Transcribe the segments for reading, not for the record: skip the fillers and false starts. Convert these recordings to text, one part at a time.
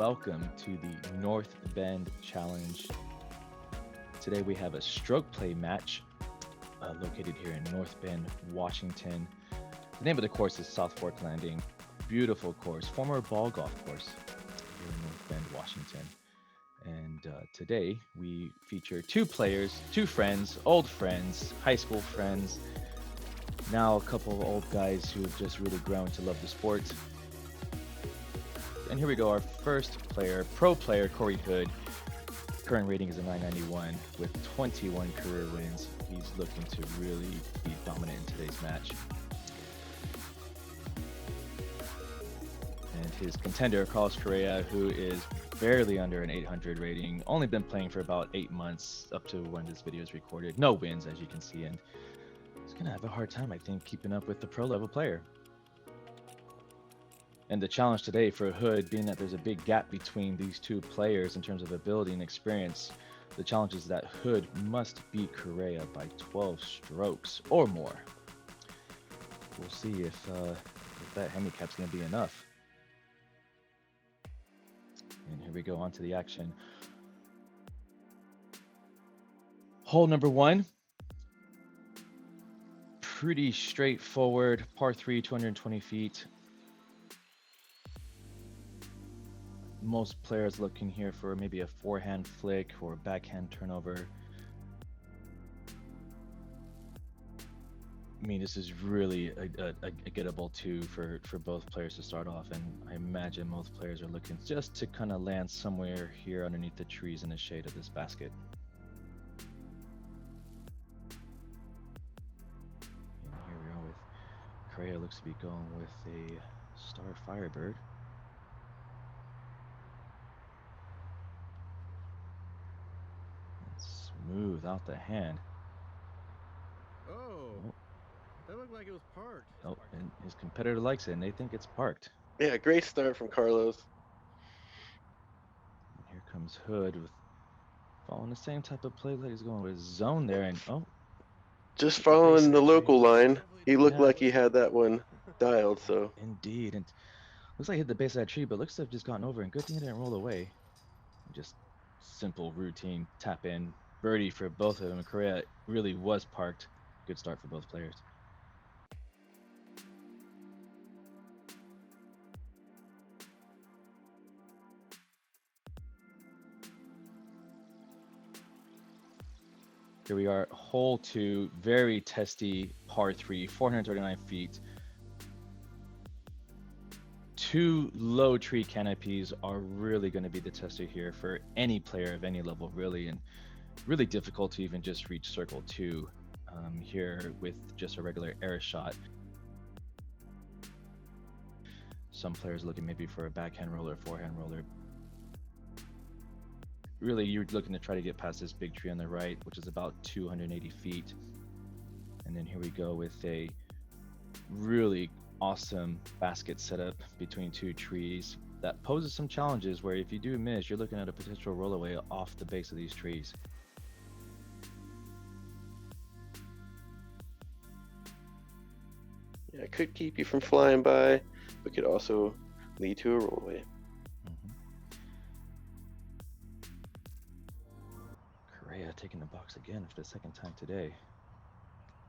welcome to the North Bend Challenge. Today we have a stroke play match located here in North Bend, Washington. The name of the course is South Fork Landing. Beautiful course, former ball golf course here in North Bend, Washington. And today we feature two players, two friends, old friends, high school friends, now a couple of old guys who have just really grown to love the sport. And here we go, our first player, pro player, Corey Hood. Current rating is a 991 with 21 career wins. He's looking to really be dominant in today's match. And his contender, Carlos Correa, who is barely under an 800 rating, only been playing for about 8 months up to when this video is recorded. No wins, as you can see, and he's gonna have a hard time, I think, keeping up with the pro level player. And the challenge today for Hood, being that there's a big gap between these two players in terms of ability and experience, the challenge is that Hood must beat Correa by 12 strokes or more. We'll see if that handicap's going to be enough. And here we go, on to the action. Hole number one. Pretty straightforward, par 3, 220 feet. Most players looking here for maybe a forehand flick or backhand turnover. I mean, this is really a gettable two for both players to start off, and I imagine most players are looking just to kind of land somewhere here underneath the trees in the shade of this basket. And here we are with Correa, looks to be going with a Star Firebird. Smooth out the hand. Oh, that looked like it was parked. Oh, and his competitor likes it, and they think it's parked. Yeah, great start from Carlos. And here comes Hood with following the same type of play that he's going with zone there, and Just following the local line. He looked Yeah. like he had that one dialed, so. Indeed, and looks like he hit the base of that tree, but looks to have just gotten over, and good thing it didn't roll away. Just simple routine tap in birdie for both of them. Correa really was parked. Good start for both players. Here we are, hole two, very testy par 3, 439 feet. Two low tree canopies are really going to be the tester here for any player of any level, really, and really difficult to even just reach circle two here with just a regular air shot. Some players looking maybe for a backhand roller, forehand roller. Really, you're looking to try to get past this big tree on the right, which is about 280 feet. And then here we go with a really awesome basket setup between two trees that poses some challenges where if you do miss, you're looking at a potential rollaway off the base of these trees. Yeah, it could keep you from flying by, but could also lead to a rollaway. Correa taking the box again for the second time today.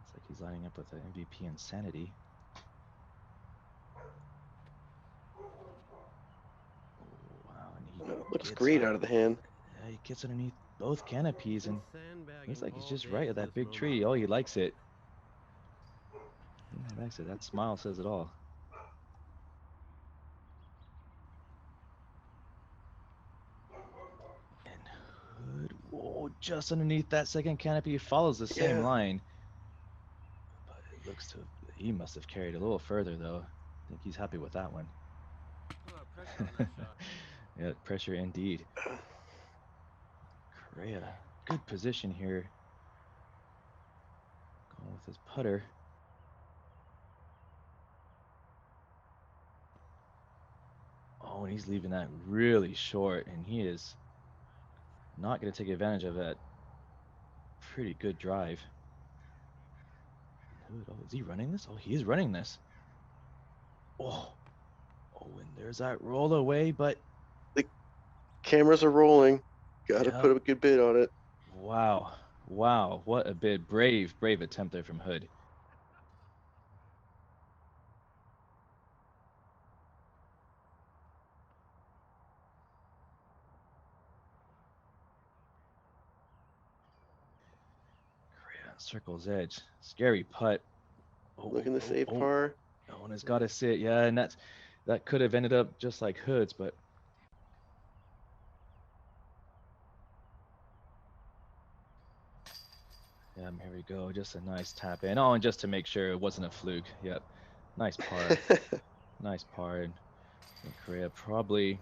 It's like he's lining up with an MVP insanity. Wow, and he Looks gets great out of the hand. Yeah, he gets underneath both canopies, and Sandbagging looks like he's all just day right for at that this big moment. tree. Oh, he likes it. He likes it. That smile says it all. And Hood, whoa, just underneath that second canopy, follows the same Yeah. line. But it looks to, he must have carried a little further, though. I think he's happy with that one. Pressure on that shot. Yeah, pressure indeed. Correa, good position here. Going with his putter. Oh, and he's leaving that really short, and he is not going to take advantage of that pretty good drive. Hood, oh, is he running this? Oh, he is running this. Oh, and there's that roll away, but Cameras are rolling. Gotta Yep. put a good bid on it. Wow. Wow. What a bit. Brave attempt there from Hood. Correa, circle's edge. Scary putt. Oh, Looking to oh, oh, save oh. par. Oh, and it's got to sit. Yeah, and that could have ended up just like Hood's, but yeah, here we go. Just a nice tap in. Oh, and just to make sure it wasn't a fluke. Yep. Nice par. Nice par. And Correa probably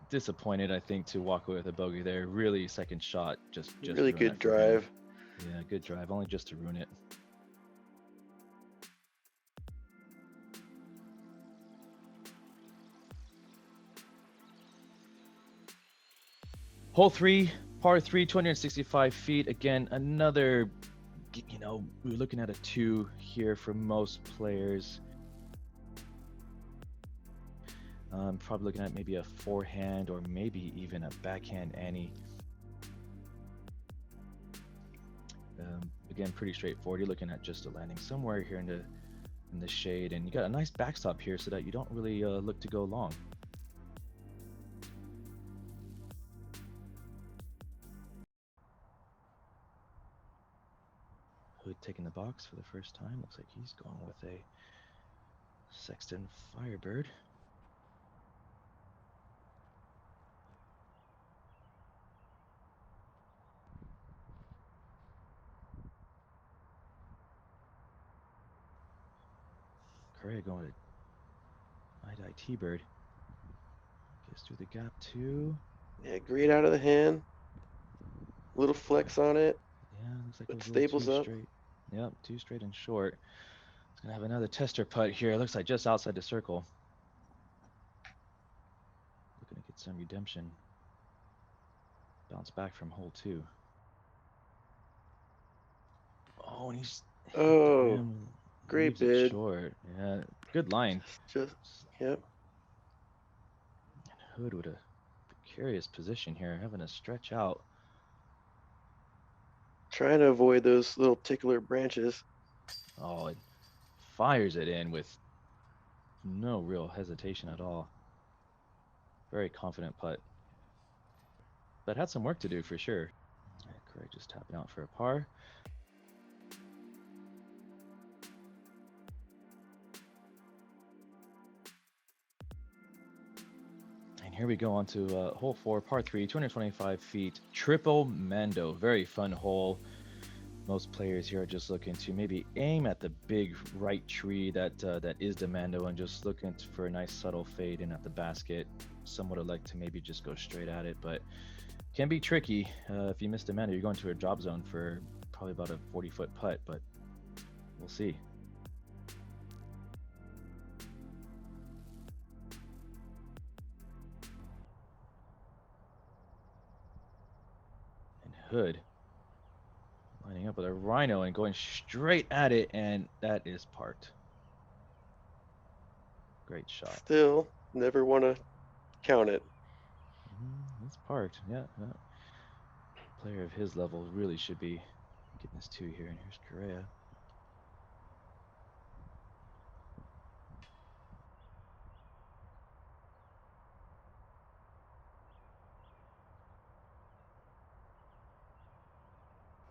disappointed, I think, to walk away with a bogey there. Really, second shot just Really ruined good it for him. drive. Yeah, good drive. Only just to ruin it. Hole 3, par 3, 265 feet. Again, another, we're looking at a 2 here for most players. Probably looking at maybe a forehand or maybe even a backhand Annie. Again, pretty straightforward. You're looking at just a landing somewhere here in the shade, and you got a nice backstop here so that you don't really look to go long. Hood taking the box for the first time. Looks like he's going with a Sexton Firebird. Correa going to Eye T-Bird. Gets through the gap too. Yeah, great out of the hand. Little flex on it. Yeah, looks like But it was a stables little too up. straight. Yep, too straight and short. It's gonna have another tester putt here. Looks like just outside the circle. Looking to get some redemption. Bounce back from hole 2. Oh, and he's hit the Oh, rim, great leaves it bid. short. Yeah, good line. Just yep. Hood with a precarious position here, having to stretch out. Trying to avoid those little tickler branches. Oh, it fires it in with no real hesitation at all. Very confident putt. But had some work to do for sure. Correct, just tapping out for a par. And here we go on to hole 4, par 3, 225 feet, Triple Mando. Very fun hole. Most players here are just looking to maybe aim at the big right tree that is the Mando and just looking for a nice subtle fade in at the basket. Some would elect to maybe just go straight at it, but can be tricky. If you miss the Mando, you're going to a drop zone for probably about a 40-foot putt, but we'll see. And Hood lining up with a Rhino and going straight at it, and that is parked. Great shot. Still, never want to count it. It's parked. Yeah. Player of his level really should be getting this 2 here, and here's Correa.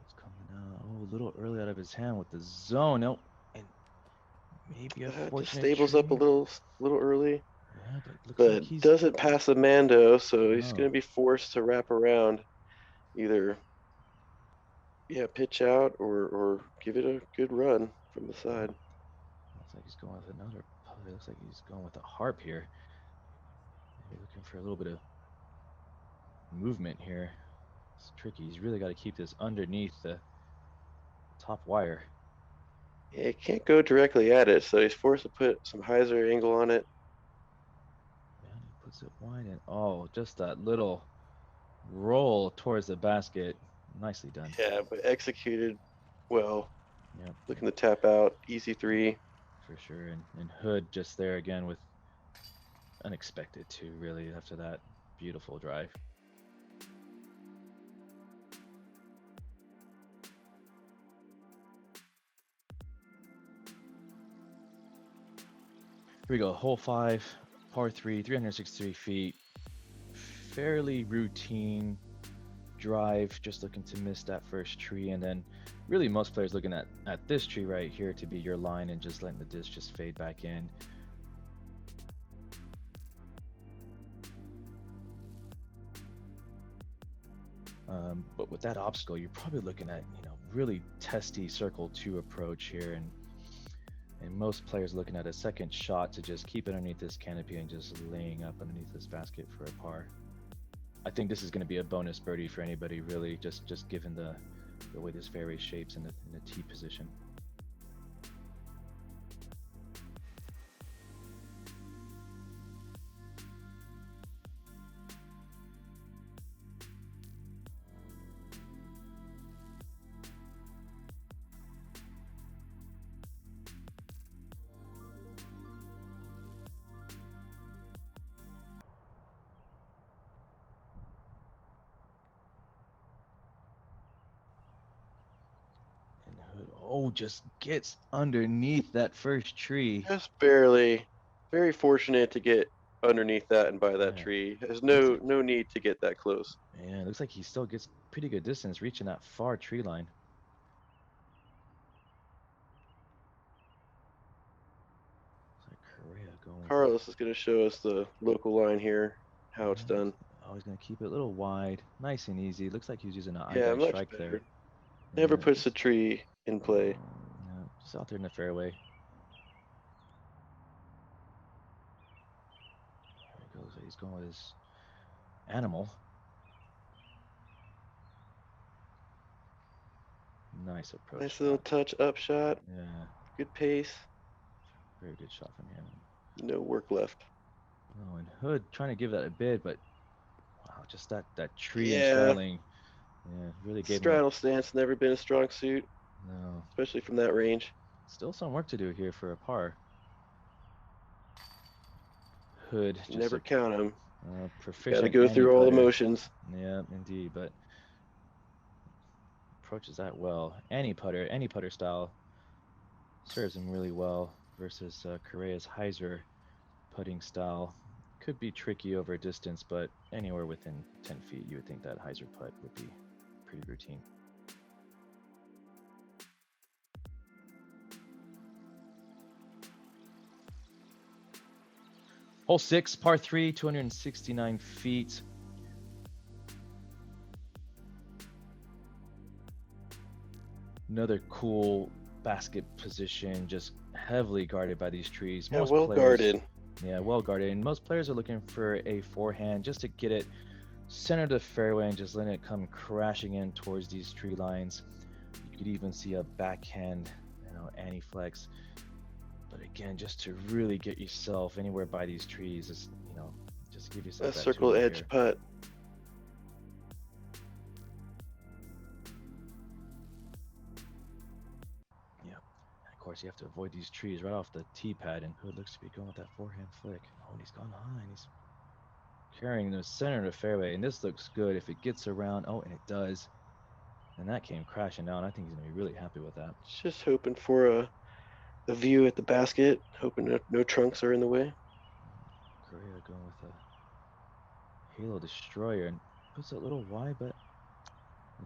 It's coming out a little early out of his hand with the zone. Oh, and maybe a Just fortunate stables up a tree. little early. Yeah, but looks But like he's doesn't pass the Mando, so he's no. gonna be forced to wrap around. Either pitch out or give it a good run from the side. Looks like he's going with another putt. Looks like he's going with a harp here. Maybe looking for a little bit of movement here. It's tricky. He's really got to keep this underneath the top wire. Yeah, he can't go directly at it, so he's forced to put some hyzer angle on it. And he puts it wide and oh, just that little roll towards the basket. Nicely done. Yeah, but executed well. Yep. Looking to tap out, easy 3. For sure. And Hood just there again with unexpected too, really, after that beautiful drive. Here we go. Hole 5, par 3, 363 feet. Fairly routine drive, just looking to miss that first tree, and then really most players looking at this tree right here to be your line and just letting the disc just fade back in. But with that obstacle, you're probably looking at, you know, really testy circle 2 approach here, and most players looking at a second shot to just keep it underneath this canopy and just laying up underneath this basket for a par. I think this is going to be a bonus birdie for anybody, really, just given the way this fairway shapes in the tee position. Oh, just gets underneath that first tree. Just barely. Very fortunate to get underneath that and by that Yeah. tree. There's Looks no need to get that close. Yeah, it looks like he still gets pretty good distance reaching that far tree line. Looks like Correa going. Carlos is going to show us the local line here, how it's Yeah, done. Oh, he's gonna keep it a little wide, nice and easy. Looks like he's using an eye Yeah, guide much strike better. there. Never Yeah, puts the tree in play. yeah, just out there in the fairway. There he goes. He's going with his animal. Nice approach. Nice little shot. touch up shot. Yeah, Good pace. very good shot from him. No work left. Oh, and Hood trying to give that a bid, but wow, just that tree and Yeah. straddling. Yeah, really gave him Straddle stance never been a strong suit, no. especially from that range. Still some work to do here for a par. Hood just Never count him. proficient. Got to go through all the putter. motions. Yeah, indeed, but approaches that well. Any putter style serves him really well versus Correa's hyzer putting style. Could be tricky over a distance, but anywhere within 10 feet, you would think that hyzer putt would be pretty routine. Hole 6, par 3, 269 feet. Another cool basket position, just heavily guarded by these trees. Yeah, well guarded. Yeah, well guarded. And most players are looking for a forehand just to get it center the fairway and just letting it come crashing in towards these tree lines. You could even see a backhand, anti-flex. But again, just to really get yourself anywhere by these trees, is just give yourself That that circle tool edge here. putt. Of course, you have to avoid these trees right off the tee pad, and Hood looks to be going with that forehand flick. Oh, and he's gone high, and he's carrying the center of the fairway, and this looks good if it gets around. Oh, and it does. And that came crashing down. I think he's going to be really happy with that. Just hoping for a view at the basket, hoping no trunks are in the way. Correa going with a Halo Destroyer, and puts it a little wide, but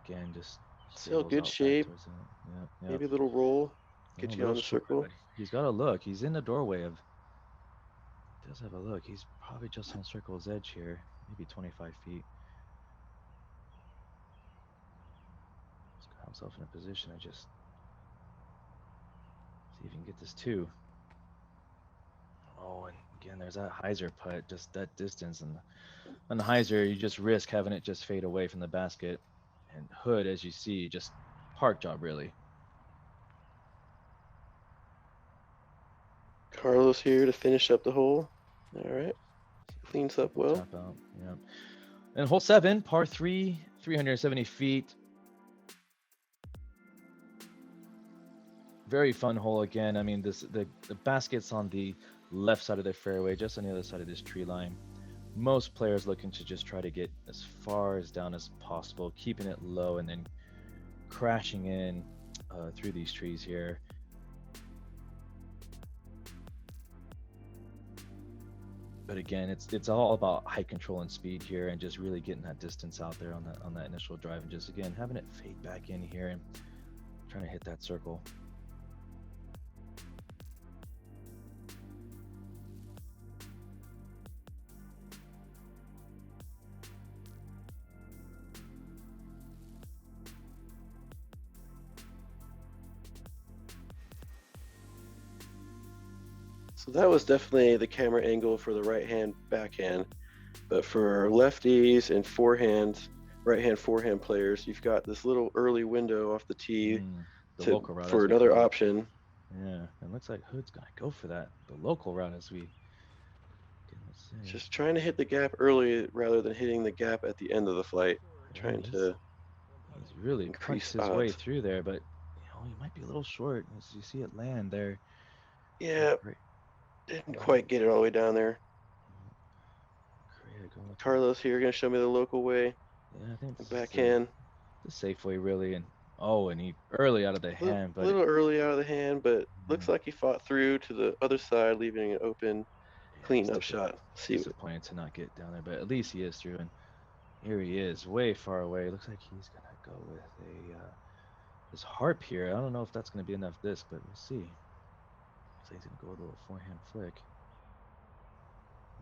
again, just Still sails good out back shape. towards it. Yeah. Maybe a little roll. Get you little on the short, circle. but he's got a look. He's in the doorway of. Does have a look. He's probably just on circle's edge here, maybe 25 feet. He's got himself in a position to just see if he can get this too. Oh, and again, there's that hyzer putt, just that distance, and on the hyzer, you just risk having it just fade away from the basket. And Hood, as you see, just park job really. Carlos here to finish up the hole. All right. Cleans up well. Tap out. Yeah. And hole 7, par 3, 370 feet. Very fun hole again. I mean, the basket's on the left side of the fairway, just on the other side of this tree line. Most players looking to just try to get as far as down as possible, keeping it low and then crashing in through these trees here. But again, it's all about height control and speed here, and just really getting that distance out there on that initial drive, and just again having it fade back in here and trying to hit that circle. So that was definitely the camera angle for the right hand backhand. But for lefties and right hand forehand players, you've got this little early window off the tee The local route for as we another call it. option. Yeah, it looks like Hood's gonna go for that. The local route as we can say. Just trying to hit the gap early rather than hitting the gap at the end of the flight. Yeah, Trying he's to really increase punched his way odds. through there, but he might be a little short as you see it land there. Yeah, Great. didn't quite get it all the way down there. Correa going with Carlos here gonna show me the local way. Yeah, I think this is Backhand. the safe way really, and he early out of the A hand, but little early out of the hand, but looks yeah, like he fought through to the other side, leaving an open clean it's up shot. See, disappointed to not get down there, but at least he is through, and here he is, way far away. Looks like he's gonna go with a his harp here. I don't know if that's gonna be enough disc, but we'll see. Looks like he's gonna go with a little forehand flick.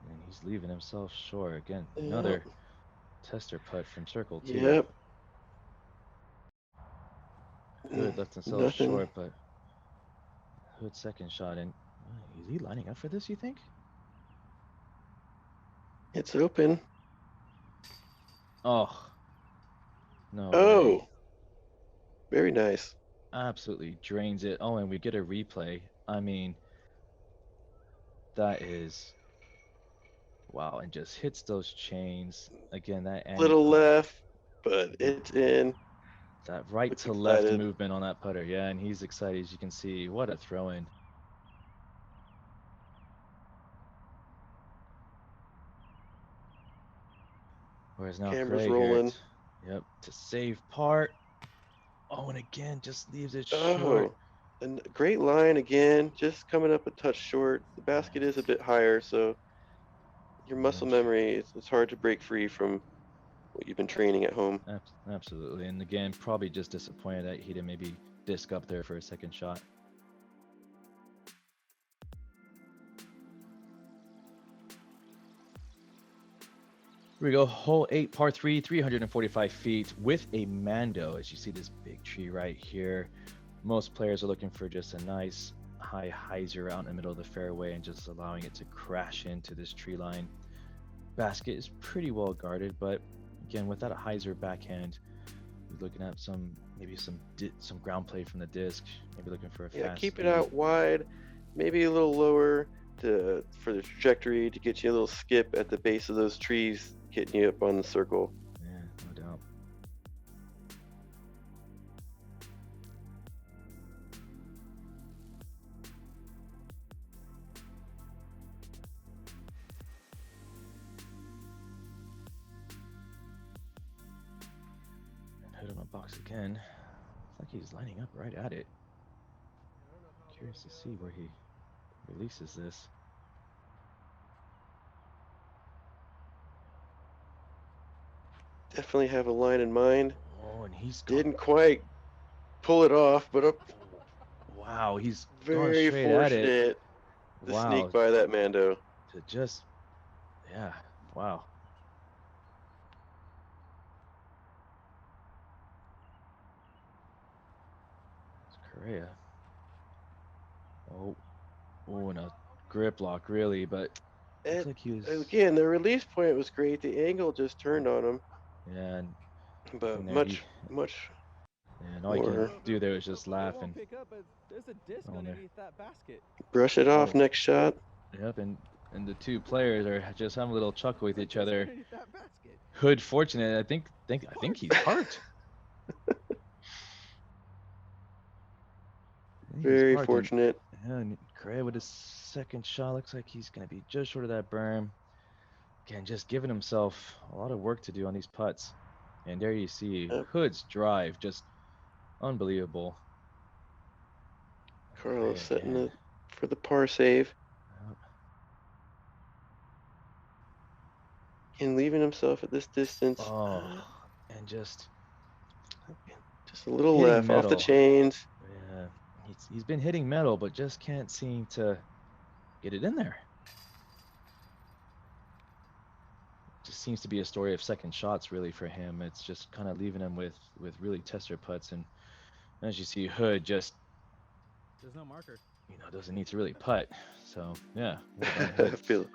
And he's leaving himself short. Again, another tester putt from circle too. Yep. Hood left himself Nothing. short, but Hood's second shot, and is he lining up for this, you think? It's open. Oh. No Oh. way. Very nice. Absolutely drains it. Oh, and we get a replay. I mean, that is wow, and just hits those chains. Again, that Little left, but it's in. that right Looks to left excited. movement on that putter. Yeah, and he's excited, as you can see. What a throw in. Whereas now Camera's Craig rolling. Yep, to save part. Oh, and again, just leaves it Oh, short. and great line again, just coming up a touch short. The basket is a bit higher, so your muscle memory, it's hard to break free from what you've been training at home. Absolutely. And again, probably just disappointed that he didn't maybe disc up there for a second shot. Here we go. Hole 8, par 3, 345 feet with a Mando. As you see this big tree right here. Most players are looking for just a nice high hyzer out in the middle of the fairway and just allowing it to crash into this tree line. Basket is pretty well guarded, but again, without a hyzer backhand, you're looking at maybe some ground play from the disc. Maybe looking for a fast Keep speed. it out wide, maybe a little lower for the trajectory to get you a little skip at the base of those trees, getting you up on the circle. Yeah, no doubt. And hit him a box again. It's like he's lining up right at it. Curious to see where he releases this. Definitely have a line in mind. Oh, and he's didn't quite pull it off, but up. Wow, he's Very gone straight at it. fortunate to Wow, sneak by that Mando. to just, yeah, wow. It's Correa. Oh, and a grip lock, really, but looks like he was. Again, the release point was great. The angle just turned on him. Yeah, and But from there much. Yeah, and all he more. can do there is just laugh and. Pick up, there's a disc on there. underneath that basket. Brush it off next shot. Yep, and the two players are just having a little chuckle with each other. Underneath that basket. Hood fortunate, I think he's parked. Very fortunate. And Correa with his second shot looks like he's gonna be just short of that berm. again, just giving himself a lot of work to do on these putts. And there you see Yep. Hood's drive, just unbelievable. Carlos Right, setting and it for the par save yep, and leaving himself at this distance. oh, and just Just a little hitting left off the metal. chains. Yeah, he's been hitting metal, but just can't seem to get it in there. Just seems to be a story of second shots, really, for him. It's just kind of leaving him with really tester putts, and as you see, Hood just There's no marker. doesn't need to really putt. So yeah, well done, I Hood. feel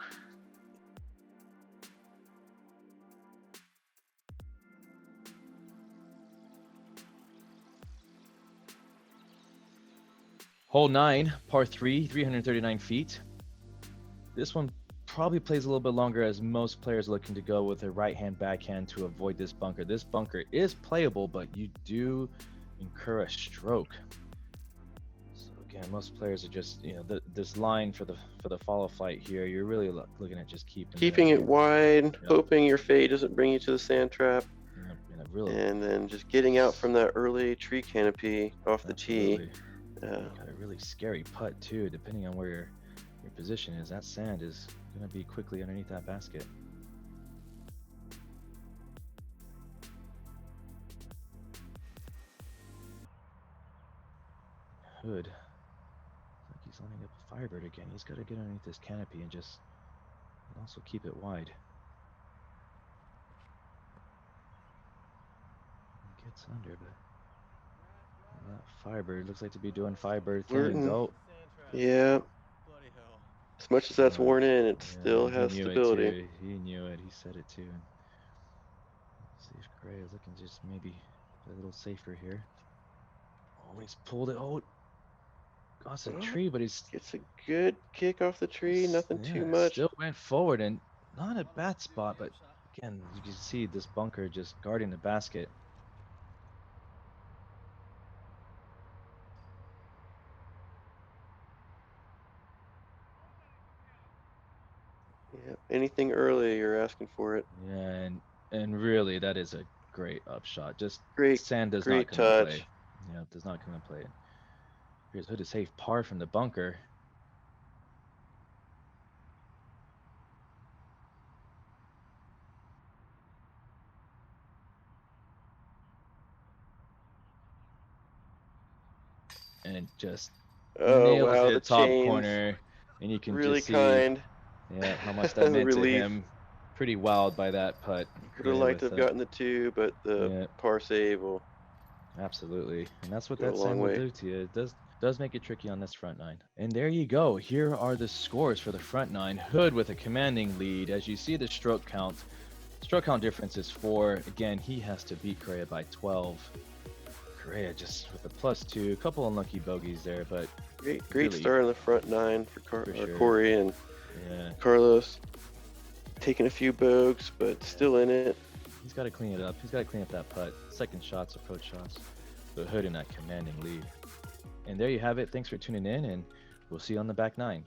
Hole 9, par 3, 339 feet. This one probably plays a little bit longer as most players are looking to go with a right-hand backhand to avoid this bunker. This bunker is playable, but you do incur a stroke. So again, most players are just, this line for the follow flight here, you're really looking at just keeping it wide, Yep. hoping your fade doesn't bring you to the sand trap, in a really and then just getting out from that early tree canopy off the tee. absolutely. Got a really scary putt too, depending on where your position is. That sand is going to be quickly underneath that basket. Hood, like he's lining up a Firebird again. He's got to get underneath this canopy and just also keep it wide. He gets under, but that Firebird looks like to be doing Firebird Flirting. things. Oh, Yeah, Bloody hell. as much as that's Uh, worn in, it yeah, still he has knew it stability. too. He knew it. He said it too. And see if Gray is looking to just maybe play a little safer here. Oh, he's pulled it. Oh, got a Oh, tree, but he's Gets a good kick off the tree, nothing too much. Still went forward and not a bad spot, but again, you can see this bunker just guarding the basket. Yeah, anything early, you're asking for it. Yeah, and really, that is a great upshot. Just Great, sand does great not come into touch. play. Yeah, does not come into play. Here's Hood to save par from the bunker. And just Oh nails wow, it the top chains, corner, and you can really just see kind. how much that meant to Relief. him. Pretty wowed by that putt. Would have liked to have gotten the 2, but the Yeah. par save will. Absolutely, and that's what Go a that long sand will way. do to you. It does make it tricky on this front nine. And there you go. Here are the scores for the front nine. Hood with a commanding lead. As you see the stroke count difference is 4. Again, he has to beat Correa by 12. Correa just with a +2, a couple unlucky bogeys there, but Great really, start on the front nine for sure. Corey and yeah, Carlos. Taking a few bogeys, but still in it. he's got to clean it up. He's got to clean up that putt. Second shots, approach shots. But Hood in that commanding lead. And there you have it. Thanks for tuning in, and we'll see you on the back nine.